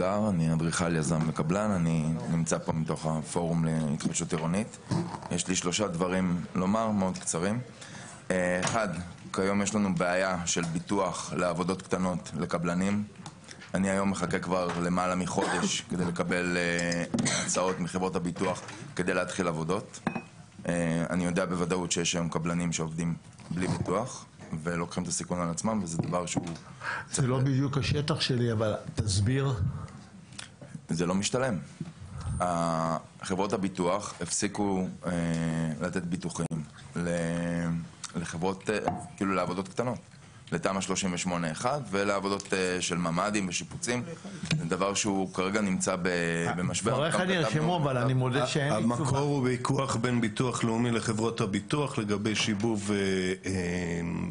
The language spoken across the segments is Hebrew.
אתגר, אני אדריכל יזם וקבלן, אני נמצא פה מתוך הפורום להתחדשות עירונית. יש לי 3 דברים לומר, מאוד קצרים. 1, כיום יש לנו בעיה של ביטוח לעבודות קטנות לקבלנים. אני היום מחכה כבר למעלה מחודש כדי לקבל הצעות מחברות הביטוח כדי להתחיל עבודות. אני יודע בוודאות שיש היום קבלנים שעובדים בלי ביטוח ולוקחים את הסיכון על עצמם, וזה דבר שהוא... זה לא בדיוק השטח שלי, אבל תסביר. זה לא משתלם. חברות הביטוח הפסיקו לתת ביטוחים לחברות, כאילו לעבודות קטנות, לתמ"א 38-1 ולעבודות של ממ"דים ושיפוצים. זה דבר שהוא כרגע נמצא במשבר. דבריך נרשמו, אבל אני מודה שאין לי תשובה. המקור הוא ויכוח בין ביטוח לאומי לחברות הביטוח לגבי שיבוב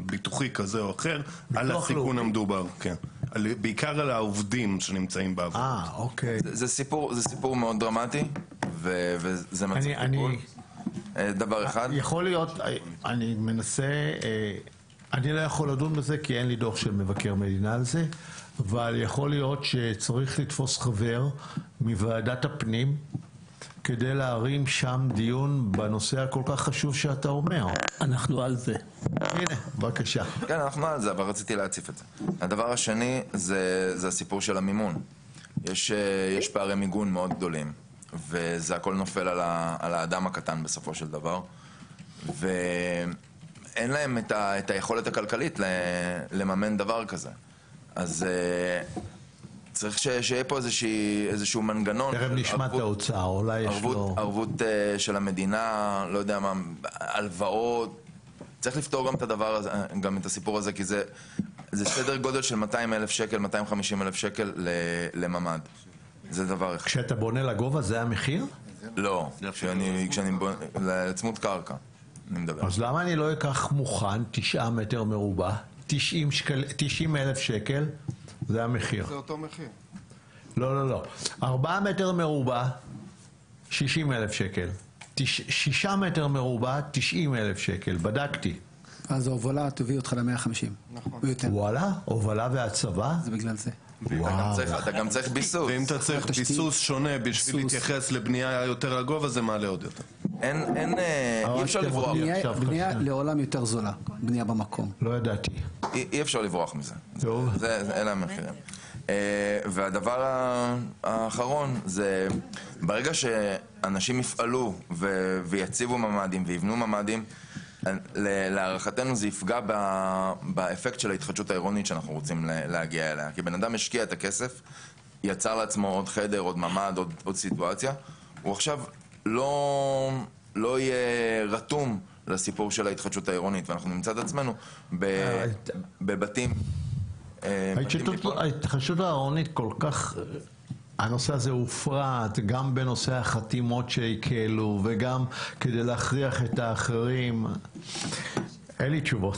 ביטוחי כזה או אחר על הסיכון המדובר. כן. בעיקר על העובדים שנמצאים בעבודה. אוקיי. זה סיפור מאוד דרמטי, וזה מצריך טיפול. דבר אחד. יכול להיות, אני מנסה, אני לא יכול לדון בזה כי אין לי דוח של מבקר מדינה על זה, אבל יכול להיות שצריך לתפוס חבר מוועדת הפנים כדי להרים שם דיון בנושא הכל כך חשוב שאתה אומר. אנחנו על זה. הנה, בבקשה. כן, אנחנו על זה, אבל רציתי להציף את זה. הדבר השני זה הסיפור של המימון. יש פערי מיגון מאוד גדולים, וזה הכל נופל על האדם הקטן בסופו של דבר, ואין להם את היכולת הכלכלית לממן דבר כזה. אז צריך שיהיה פה איזשהו מנגנון. תכף נשמע את האוצר, אולי יש לו... ערבות של המדינה, לא יודע מה, הלוואות. צריך לפתור גם את הדבר הזה, גם את הסיפור הזה, כי זה סדר גודל של 200,000 שקל, 250,000 שקל לממ"ד. זה דבר אחד. כשאתה בונה לגובה זה המחיר? לא, כשאני בונה, לצמוד קרקע, אני מדבר. אז למה אני לא אקח מוכן 9 מטר מרובע, 90,000 שקל, זה המחיר. זה אותו מחיר. לא. 4 מטר מרובע, 60,000 שקל. 6 מטר מרובע, 90,000 שקל. בדקתי. אז ההובלה תביא אותך ל-150. נכון. וואלה, הובלה והצבה? זה בגלל זה. אתה גם צריך ביסוס. ואם אתה צריך ביסוס שונה בשביל להתייחס לבנייה יותר לגובה, זה מעלה עוד יותר. אי אפשר לברוח. בנייה לעולם יותר זולה, בנייה במקום. לא ידעתי. אי אפשר לברוח מזה. טוב. אלה המחירים. והדבר האחרון זה ברגע שאנשים יפעלו ויציבו ממ"דים ויבנו ממ"דים, להערכתנו זה יפגע באפקט של ההתחדשות העירונית שאנחנו רוצים להגיע אליה. כי בן אדם השקיע את הכסף, יצר לעצמו עוד חדר, עוד ממ"ד, עוד סיטואציה, הוא עכשיו לא יהיה רתום לסיפור של העירונית, ואנחנו נמצא את עצמנו בבתים. ההתחדשות העירונית כל כך, הנושא הזה הופרט גם בנושא החתימות שהקלו וגם כדי להכריח את האחרים. אין לי תשובות.